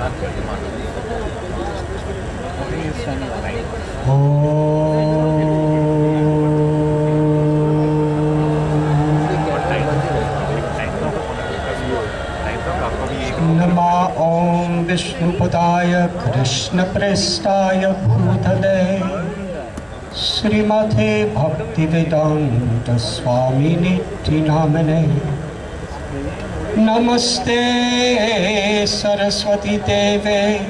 Nama Om Vishnupadaya Krishna Prestaya Bhutale Srimate Bhaktivedanta Swami Niti Namane Namaste Saraswati Deve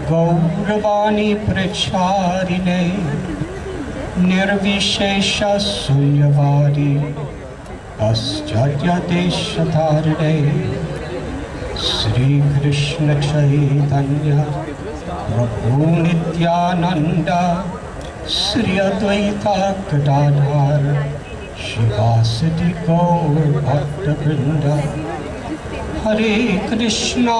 Gauravani Pracharine Nirvishesha Sunyavadi Ascharya Deshatarine Sri Krishna Chaitanya Prabhu Nityananda Sri Advaita Gadadhar Shivasati Gaur Bhakta Vrinda Hare Krishna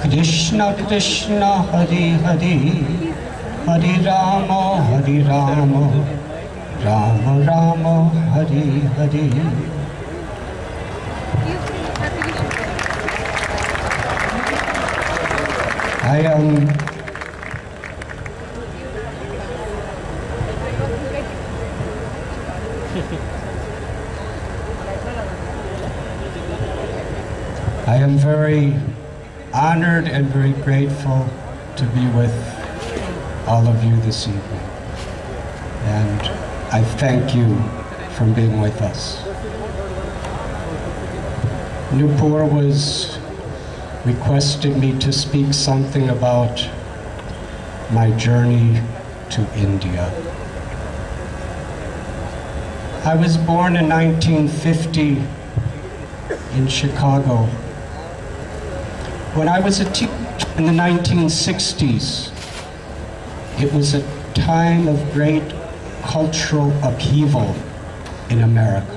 Krishna Krishna Hare Hare Hare Rama Rama Rama Hare Hare. I am very honored and very grateful to be with all of you this evening. And I thank you for being with us. Nupur was requested me to speak something about my journey to India. I was born in 1950 in Chicago. When I was a teenager in the 1960s, it was a time of great cultural upheaval in America.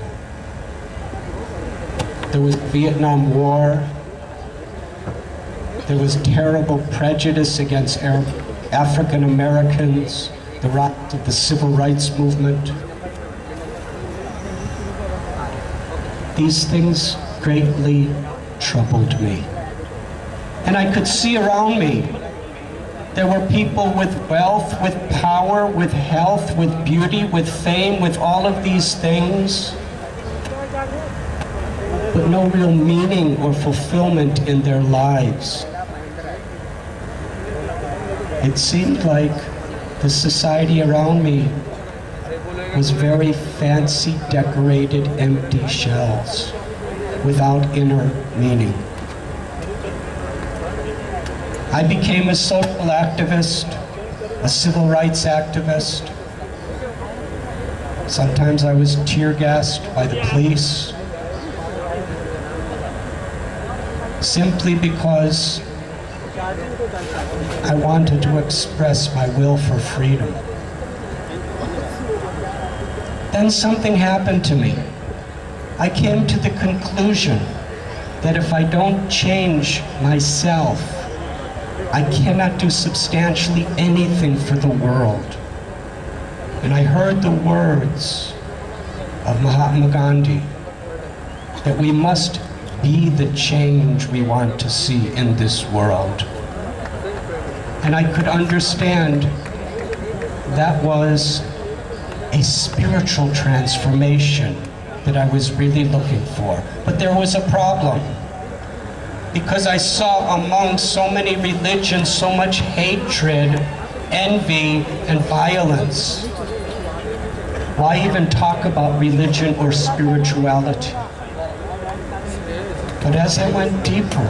There was the Vietnam War. There was terrible prejudice against African Americans, the rise of the civil rights movement. These things greatly troubled me. And I could see around me, there were people with wealth, with power, with health, with beauty, with fame, with all of these things, but no real meaning or fulfillment in their lives. It seemed like the society around me was very fancy, decorated, empty shells without inner meaning. I became a social activist, a civil rights activist. Sometimes I was tear gassed by the police, simply because I wanted to express my will for freedom. Then something happened to me. I came to the conclusion that if I don't change myself, I cannot do substantially anything for the world. And I heard the words of Mahatma Gandhi that we must be the change we want to see in this world. And I could understand that was a spiritual transformation that I was really looking for. But there was a problem, because I saw among so many religions so much hatred, envy, and violence. Why even talk about religion or spirituality? But as I went deeper,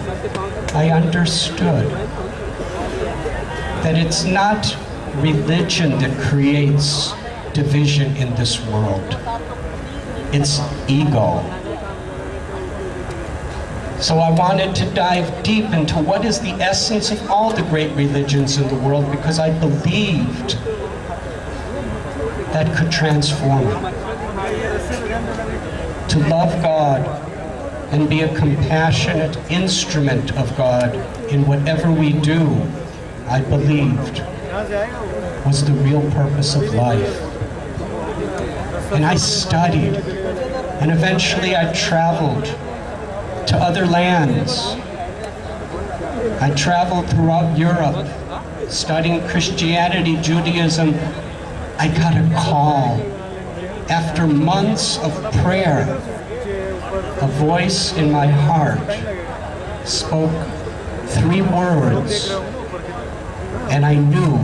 I understood that it's not religion that creates division in this world. It's ego. So I wanted to dive deep into what is the essence of all the great religions in the world, because I believed that could transform me. To love God and be a compassionate instrument of God in whatever we do, I believed was the real purpose of life. And I studied, and eventually I traveled to other lands I traveled throughout Europe, studying Christianity, Judaism. I got a call. After months of prayer, a voice in my heart spoke 3 words, and I knew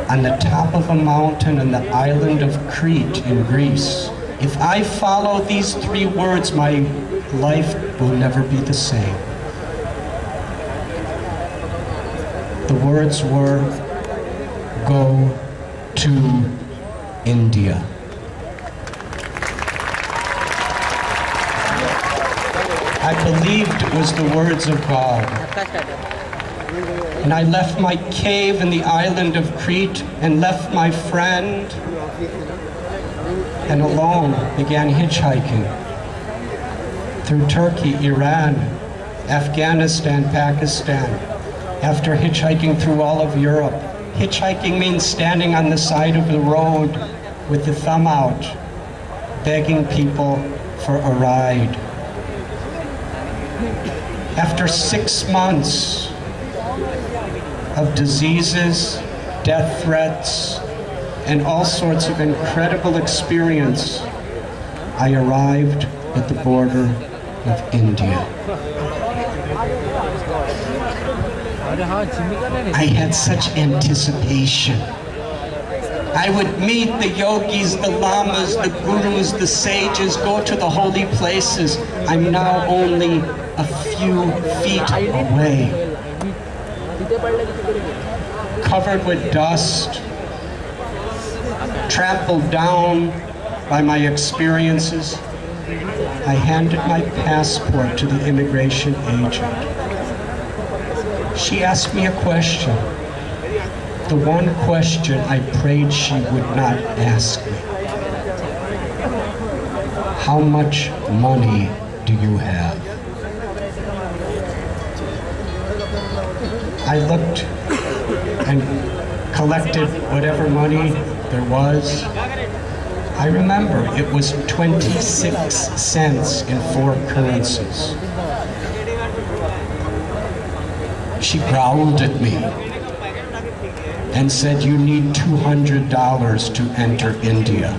on the top of a mountain on the island of Crete in Greece, if I follow these 3 words, my life will never be the same. The words were, go to India. I believed it was the words of God. And I left my cave in the island of Crete and left my friend and alone began hitchhiking through Turkey, Iran, Afghanistan, Pakistan. After hitchhiking through all of Europe, hitchhiking means standing on the side of the road with the thumb out, begging people for a ride. After 6 months of diseases, death threats, and all sorts of incredible experience, I arrived at the border of India. I had such anticipation. I would meet the yogis, the lamas, the gurus, the sages, go to the holy places. I'm now only a few feet away. Covered with dust, trampled down by my experiences, I handed my passport to the immigration agent. She asked me a question. The one question I prayed she would not ask me. How much money do you have? I looked and collected whatever money there was. I remember it was 26 cents in 4 currencies. She growled at me and said, you need $200 to enter India.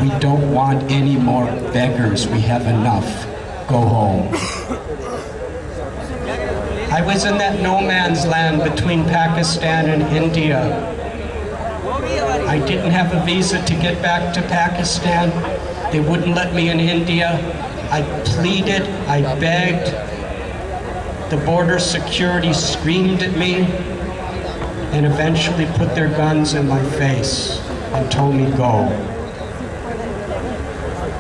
We don't want any more beggars. We have enough. Go home. I was in that no man's land between Pakistan and India. I didn't have a visa to get back to Pakistan. They wouldn't let me in India. I pleaded, I begged. The border security screamed at me and eventually put their guns in my face and told me go.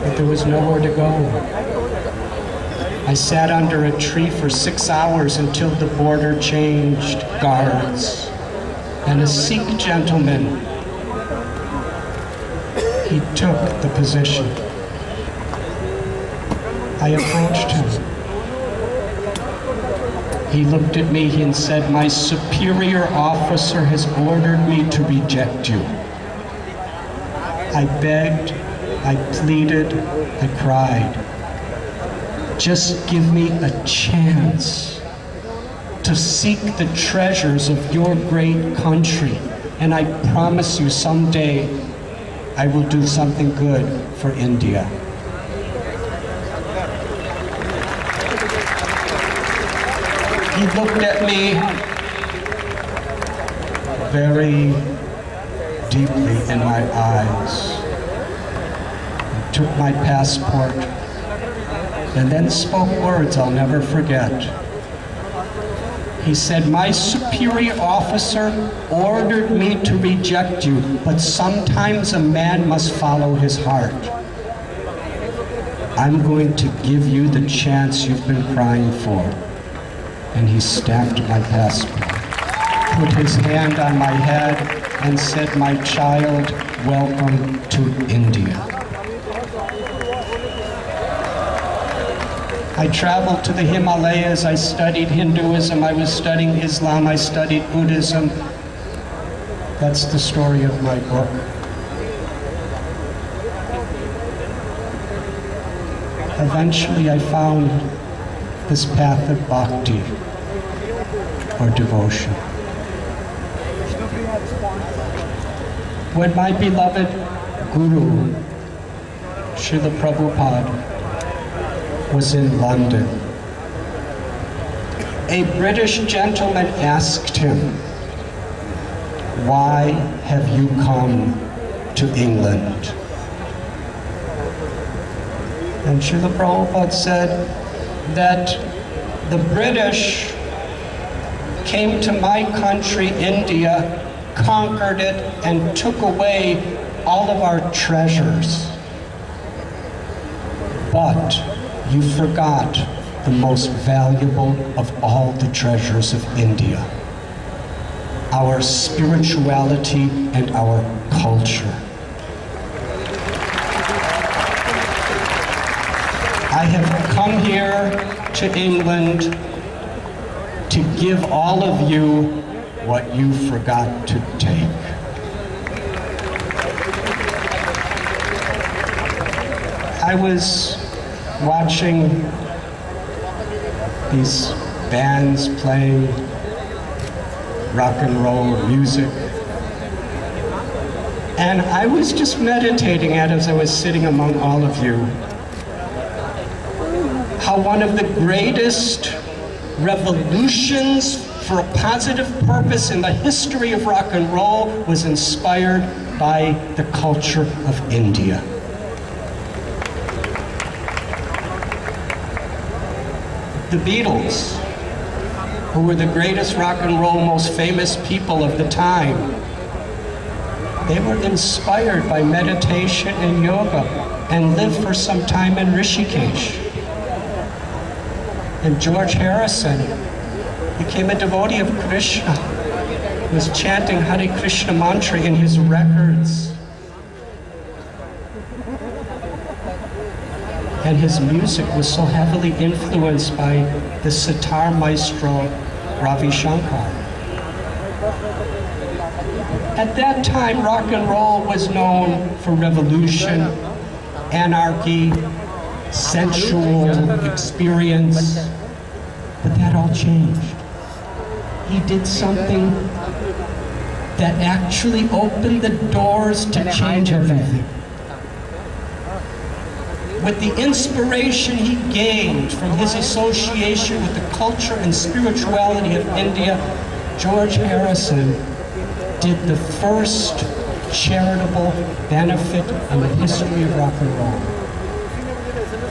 But there was nowhere to go. I sat under a tree for 6 hours until the border changed guards. And a Sikh gentleman, he took the position. I approached him. He looked at me and said, my superior officer has ordered me to reject you. I begged, I pleaded, I cried. Just give me a chance to seek the treasures of your great country, and I promise you someday I will do something good for India. He looked at me very deeply in my eyes, and took my passport, and then spoke words I'll never forget. He said, my superior officer ordered me to reject you, but sometimes a man must follow his heart. I'm going to give you the chance you've been crying for. And he stamped my passport, put his hand on my head, and said, my child, welcome to India. I traveled to the Himalayas, I studied Hinduism, I was studying Islam, I studied Buddhism. That's the story of my book. Eventually I found this path of bhakti or devotion. When my beloved Guru, Srila Prabhupada, was in London, a British gentleman asked him, "Why have you come to England?" And Srila Prabhupada said that the British came to my country, India, conquered it, and took away all of our treasures. But you forgot the most valuable of all the treasures of India, our spirituality and our culture. I have come here to England to give all of you what you forgot to take. I was watching these bands playing rock and roll music, and I was just meditating as I was sitting among all of you, how one of the greatest revolutions for a positive purpose in the history of rock and roll was inspired by the culture of India. The Beatles, who were the greatest rock and roll, most famous people of the time, they were inspired by meditation and yoga and lived for some time in Rishikesh. And George Harrison became a devotee of Krishna. He was chanting Hare Krishna mantra in his records. And his music was so heavily influenced by the sitar maestro Ravi Shankar. At that time, rock and roll was known for revolution, anarchy, sensual experience, but that all changed. He did something that actually opened the doors to change everything. With the inspiration he gained from his association with the culture and spirituality of India, George Harrison did the first charitable benefit in the history of rock and roll.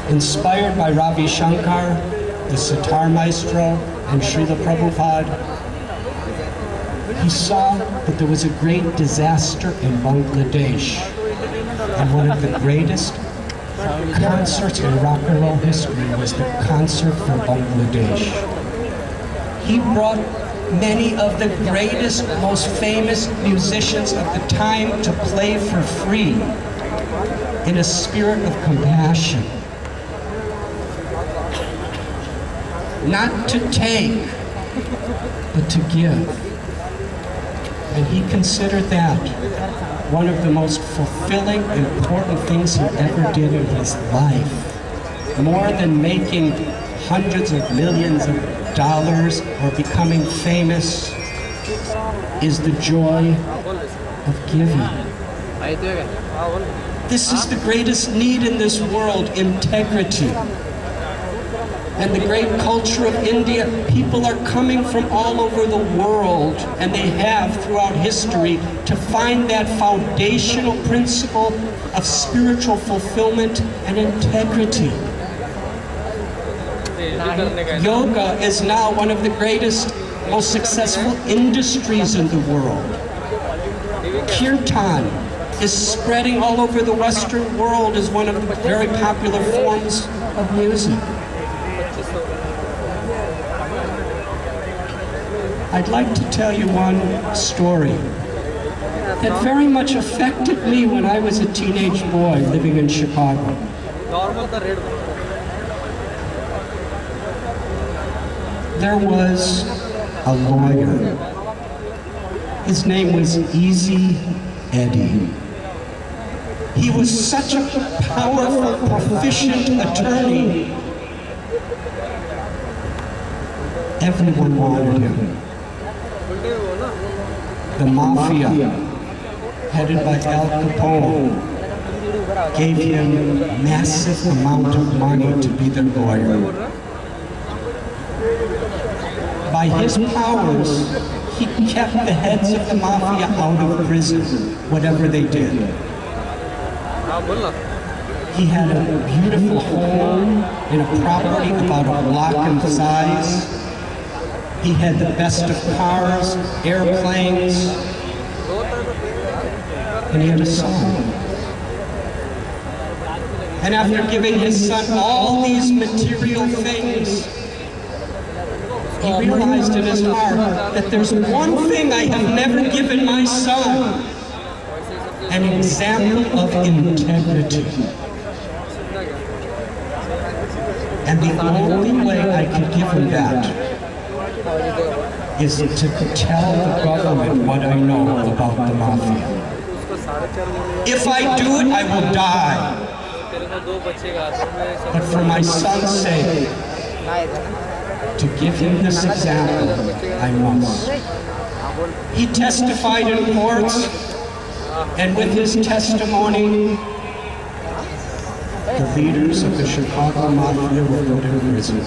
Inspired by Ravi Shankar, the sitar maestro, and Srila Prabhupada, he saw that there was a great disaster in Bangladesh, and one of the greatest concerts in rock and roll history was the concert for Bangladesh. He brought many of the greatest, most famous musicians of the time to play for free in a spirit of compassion. Not to take, but to give. And he considered that one of the most fulfilling, important things he ever did in his life. More than making hundreds of millions of dollars or becoming famous is the joy of giving. This is the greatest need in this world, integrity. And the great culture of India, people are coming from all over the world, and they have throughout history, to find that foundational principle of spiritual fulfillment and integrity. Yoga is now one of the greatest, most successful industries in the world. Kirtan is spreading all over the Western world as one of the very popular forms of music. I'd like to tell you one story that very much affected me when I was a teenage boy living in Chicago. There was a lawyer. His name was Easy Eddie. He was such a powerful, proficient attorney Everyone wanted him. The mafia, headed by Al Capone, gave him massive amount of money to be their lawyer. By his powers, he kept the heads of the mafia out of prison, whatever they did. He had a beautiful home in a property about a block in size. He had the best of cars, airplanes, and he had a son. And after giving his son all these material things, he realized in his heart that there's one thing I have never given my son, an example of integrity. And the only way I can give him that is to tell the government what I know about the mafia. If I do it, I will die. But for my son's sake, to give him this example, I must. He testified in courts, and with his testimony, the leaders of the Chicago Mafia were put in prison.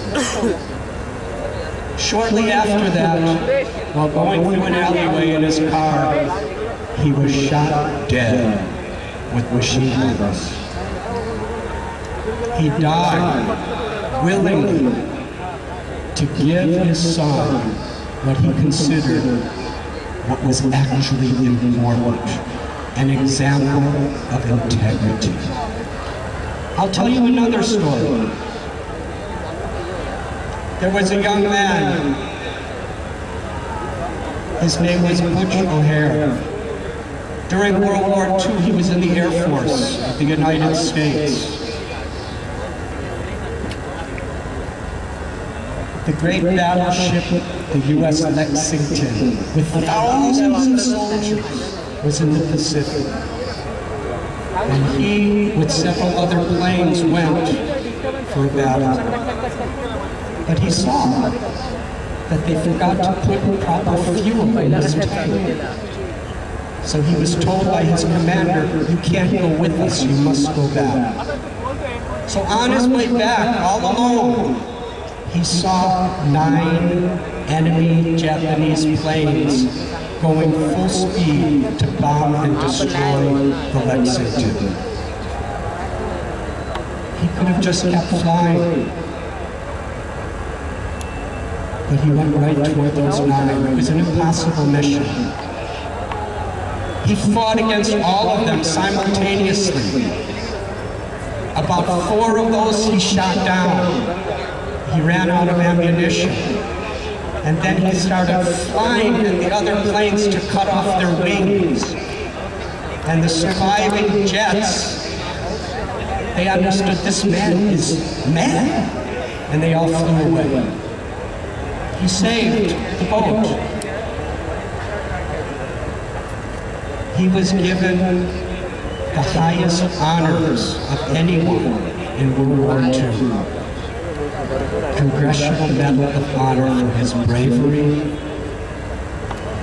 Shortly after that, while going through an alleyway in his car, he was shot dead with machine guns. He died willingly to give his son what he considered what was actually important, an example of integrity. I'll tell you another story. There was a young man. His name was Butch O'Hare. During World War II, he was in the Air Force of the United States. The great battleship, the U.S. Lexington, with thousands of soldiers, was in the Pacific. And he, with several other planes, went for a battle. But he saw that they forgot to put proper fuel in his tank. So he was told by his commander, you can't go with us, you must go back. So on his way back, all alone, he saw 9 enemy Japanese planes going full speed to bomb and destroy the Lexington. He could have just kept flying, but he went right toward those 9. It was an impossible mission. He fought against all of them simultaneously. About 4 of those he shot down. He ran out of ammunition. And then he started flying at the other planes to cut off their wings. And the surviving jets, they understood this man is mad. And they all flew away. He saved the boat. He was given the highest honors of anyone in World War II. Congressional Medal of Honor for his bravery.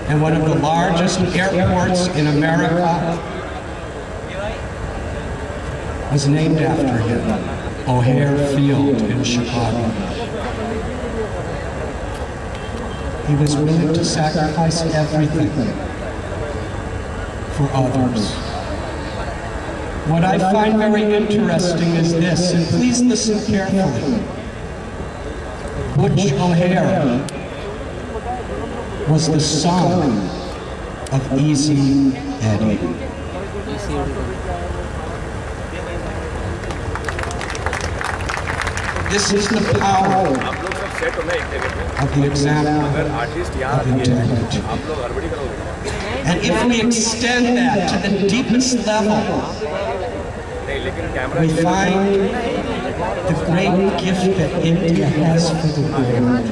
And one of the largest airports in America was named after him, O'Hare Field in Chicago. He was willing to sacrifice everything for others. What I find very interesting is this, and please listen carefully. Butch O'Hare was the son of Easy Eddie. This is the power of the example of integrity. And if we extend that to the deepest level, we find the great gift that India has for the world.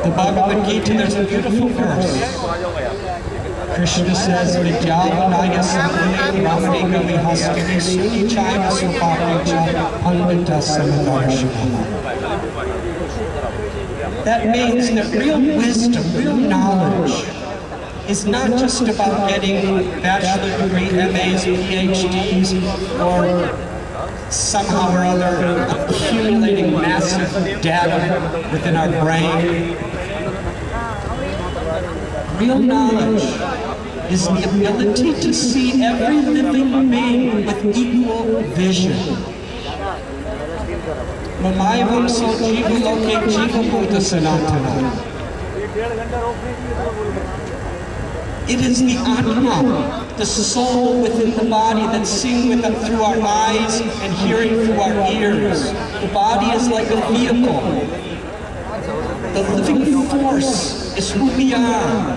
The Bhagavad Gita, there's a beautiful verse. Krishna says, Vidyavanaya Samune Brahmika Vihastini Suni Chaya Supakicha Pandita Samadarshana. That means that real wisdom, real knowledge, is not just about getting bachelor degree, MAs, PhDs, or somehow or other accumulating massive data within our brain. Real knowledge is the ability to see every living being with equal vision. Mamayavam so jiva loke jiva bhuta sanatana. It is the Atma, the soul within the body that's seeing with them through our eyes and hearing through our ears. The body is like a vehicle. The living force is who we are.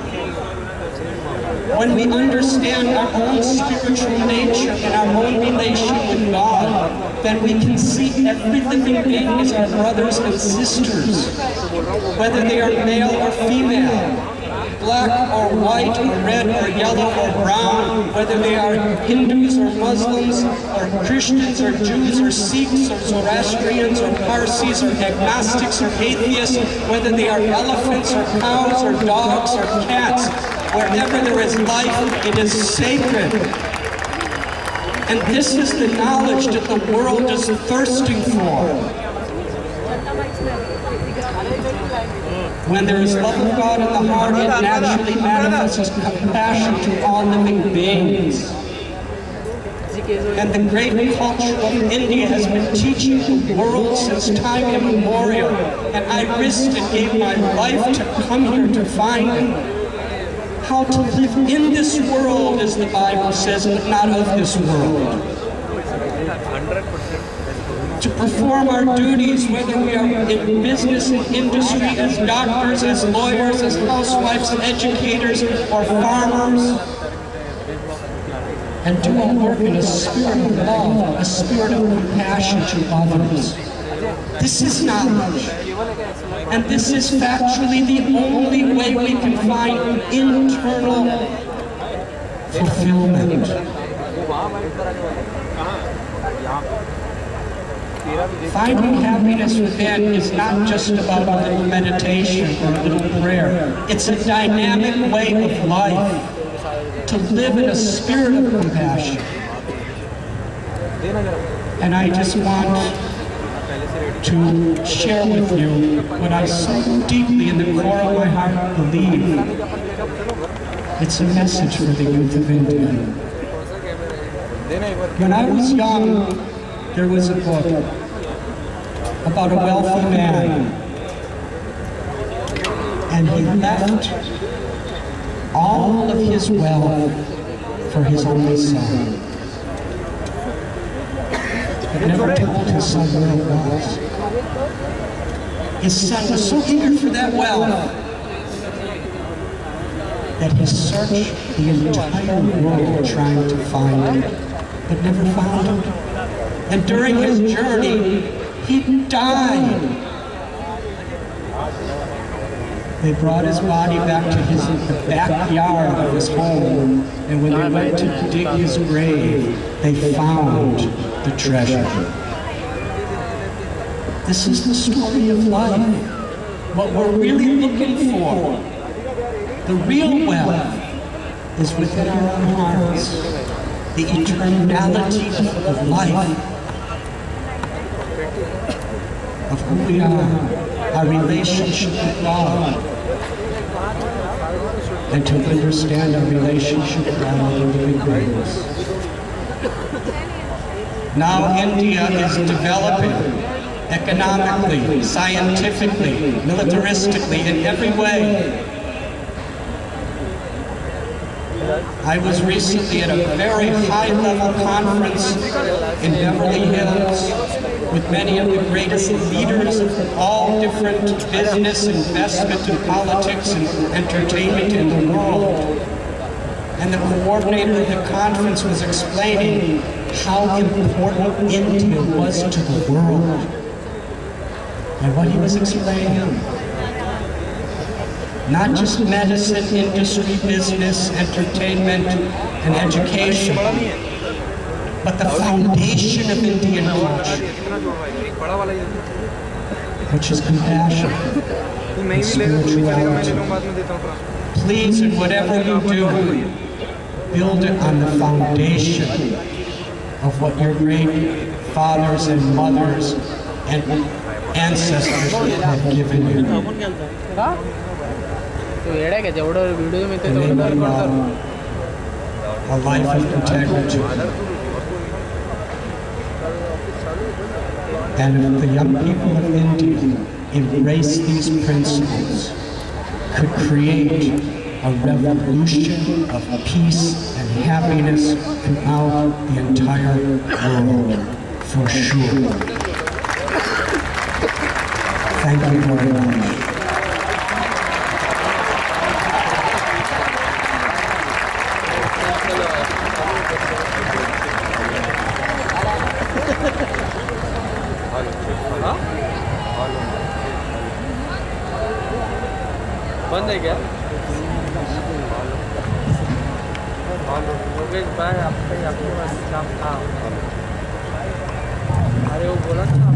When we understand our own spiritual nature and our own relation with God, then we can see every living being as our brothers and sisters, whether they are male or female, black or white or red or yellow or brown, whether they are Hindus or Muslims or Christians or Jews or Sikhs or Zoroastrians or Parsis or agnostics or atheists, whether they are elephants or cows or dogs or cats. Wherever there is life, it is sacred. And this is the knowledge that the world is thirsting for. When there is love of God in the heart, it naturally manifests as compassion to all living beings. And the great culture of India has been teaching the world since time immemorial. And I risked and gave my life to come here to find how to live in this world, as the Bible says, but not of this world. To perform our duties, whether we are in business and industry, as doctors, as lawyers, as housewives, educators, or farmers, and do our work in a spirit of love, a spirit of compassion to others. This is knowledge. And this is factually the only way we can find internal fulfillment. Finding happiness within is not just about a little meditation or a little prayer. It's a dynamic way of life to live in a spirit of compassion. And I just want to share with you what I so deeply in the core of my heart believe. It's a message for the youth of India. When I was young, there was a book about a wealthy man, and he left all of his wealth for his only son. But never told his son where it was. His son was so eager for that wealth that he searched the entire world trying to find it, but never found it. And during his journey, he died. They brought his body back to the backyard of his home, and when they went to dig his grave, they found the treasure. This is the story of life. What we're really looking for, the real wealth, is within our own hearts. The eternality of life, of who we are, our relationship with God, and to understand our relationship with our living beings. Now India is developing economically, scientifically, militaristically, in every way. I was recently at a very high-level conference in Beverly Hills with many of the greatest leaders of all different business, investment, and politics and entertainment in the world. And the coordinator of the conference was explaining how important India was to the world. And what he was explaining, not just medicine, industry, business, entertainment, and education, but the foundation of Indian culture, which is compassion. and spirituality. Please, in whatever you do, build it on the foundation of what your great fathers and mothers and ancestors have given you. And they will a life of integrity. And if the young people of India embrace these principles, could create a revolution of peace and happiness throughout the entire world, for sure. Thank you very much. बंद है क्या? योगेश भाई आपके पास काम था। अरे वो बोला था